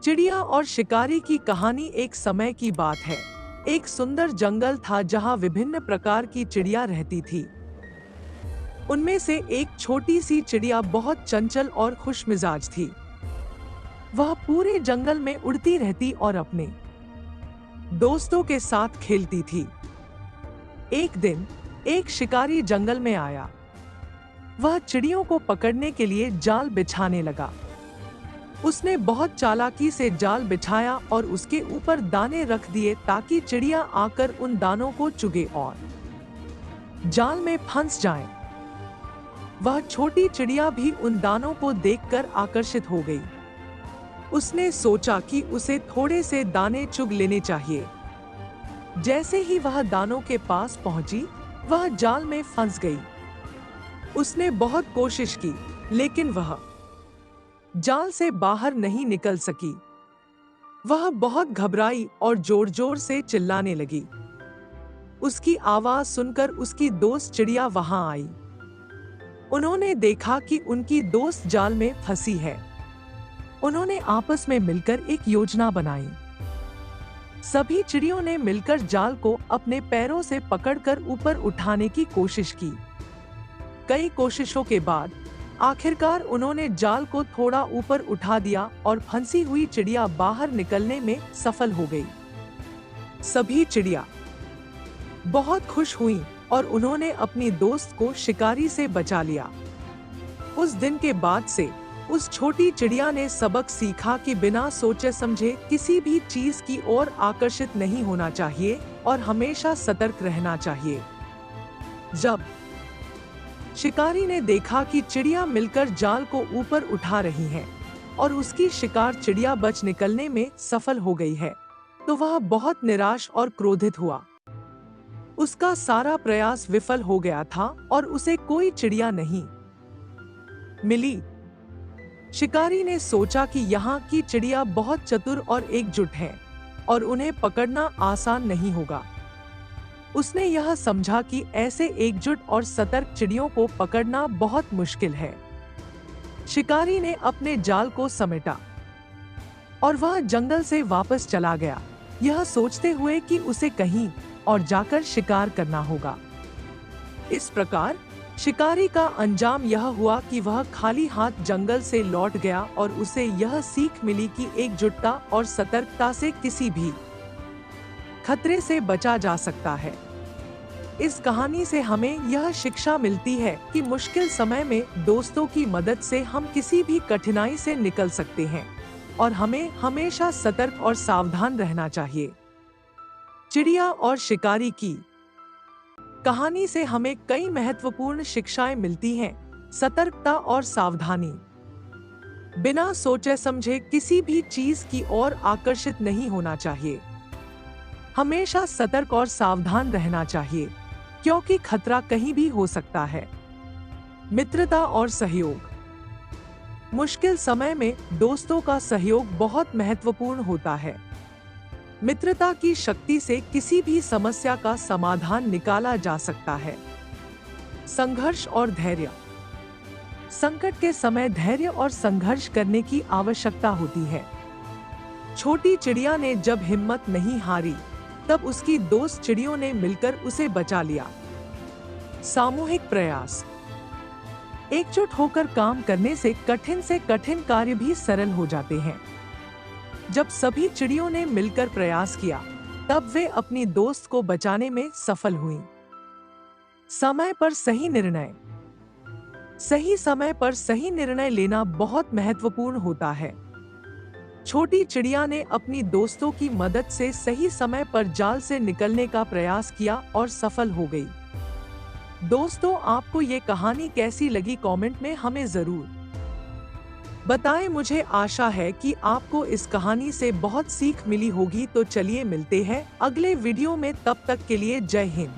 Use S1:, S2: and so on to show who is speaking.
S1: चिड़िया और शिकारी की कहानी। एक समय की बात है। एक सुंदर जंगल था जहाँ विभिन्न प्रकार की चिड़िया रहती थी। उनमें से एक छोटी सी चिड़िया बहुत चंचल और खुशमिजाज थी। वह पूरे जंगल में उड़ती रहती और अपने दोस्तों के साथ खेलती थी। एक दिन एक शिकारी जंगल में आया। वह चिड़ियों को पकड़ने के लिए जाल बिछाने लगा। उसने बहुत चालाकी से जाल बिछाया और उसके ऊपर दाने रख दिए ताकि चिड़िया आकर उन दानों को चुगे और जाल में फंस जाए। वह छोटी चिड़िया भी उन दानों को देखकर आकर्षित हो गई। उसने सोचा कि उसे थोड़े से दाने चुग लेने चाहिए। जैसे ही वह दानों के पास पहुंची, वह जाल में फंस गई। उसने बहुत कोशिश की, लेकिन वह जाल से बाहर नहीं निकल सकी। वह बहुत घबराई और जोर जोर से चिल्लाने लगी। उसकी आवाज सुनकर उसकी दोस्त चिड़िया वहां आई। उन्होंने देखा कि उनकी दोस्त जाल में फंसी है। उन्होंने आपस में मिलकर एक योजना बनाई। सभी चिड़ियों ने मिलकर जाल को अपने पैरों से पकड़कर ऊपर उठाने की कोशिश की। कई कोशिशों के बाद आखिरकार उन्होंने जाल को थोड़ा ऊपर उठा दिया और फंसी हुई चिड़िया बाहर निकलने में सफल हो गई। सभी चिड़िया बहुत खुश हुईं और उन्होंने अपनी दोस्त को शिकारी से बचा लिया। उस दिन के बाद से उस छोटी चिड़िया ने सबक सीखा कि बिना सोचे समझे किसी भी चीज की ओर आकर्षित नहीं होना चाहिए और हमेशा सतर्क रहना चाहिए। जब शिकारी ने देखा कि चिड़िया मिलकर जाल को ऊपर उठा रही है और उसकी शिकार चिड़िया बच निकलने में सफल हो गई है, तो वह बहुत निराश और क्रोधित हुआ। उसका सारा प्रयास विफल हो गया था और उसे कोई चिड़िया नहीं मिली। शिकारी ने सोचा कि यहाँ की चिड़िया बहुत चतुर और एकजुट हैं और उन्हें पकड़ना आसान नहीं होगा। उसने यह समझा कि ऐसे एकजुट और सतर्क चिड़ियों को पकड़ना बहुत मुश्किल है। शिकारी ने अपने जाल को समेटा और वह जंगल से वापस चला गया, यह सोचते हुए कि उसे कहीं और जाकर शिकार करना होगा। इस प्रकार शिकारी का अंजाम यह हुआ कि वह खाली हाथ जंगल से लौट गया और उसे यह सीख मिली कि एकजुटता और सतर्कता से किसी भी खतरे से बचा जा सकता है। इस कहानी से हमें यह शिक्षा मिलती है कि मुश्किल समय में दोस्तों की मदद से हम किसी भी कठिनाई से निकल सकते हैं और हमें हमेशा सतर्क और सावधान रहना चाहिए। चिड़िया और शिकारी की कहानी से हमें कई महत्वपूर्ण शिक्षाएं मिलती हैं। सतर्कता और सावधानी, बिना सोचे समझे किसी भी चीज की ओर आकर्षित नहीं होना चाहिए। हमेशा सतर्क और सावधान रहना चाहिए क्योंकि खतरा कहीं भी हो सकता है। मित्रता और सहयोग, मुश्किल समय में दोस्तों का सहयोग बहुत महत्वपूर्ण होता है। मित्रता की शक्ति से किसी भी समस्या का समाधान निकाला जा सकता है। संघर्ष और धैर्य, संकट के समय धैर्य और संघर्ष करने की आवश्यकता होती है। छोटी चिड़िया ने जब हिम्मत नहीं हारी, तब उसकी दोस्त चिड़ियों ने मिलकर उसे बचा लिया। सामूहिक प्रयास, एकजुट होकर काम करने से कठिन कार्य भी सरल हो जाते हैं। जब सभी चिड़ियों ने मिलकर प्रयास किया, तब वे अपनी दोस्त को बचाने में सफल हुईं। समय पर सही निर्णय, सही समय पर सही निर्णय लेना बहुत महत्वपूर्ण होता है। छोटी चिड़िया ने अपनी दोस्तों की मदद से सही समय पर जाल से निकलने का प्रयास किया और सफल हो गई। दोस्तों, आपको ये कहानी कैसी लगी कमेंट में हमें जरूर बताएं। मुझे आशा है कि आपको इस कहानी से बहुत सीख मिली होगी। तो चलिए मिलते हैं अगले वीडियो में, तब तक के लिए जय हिंद।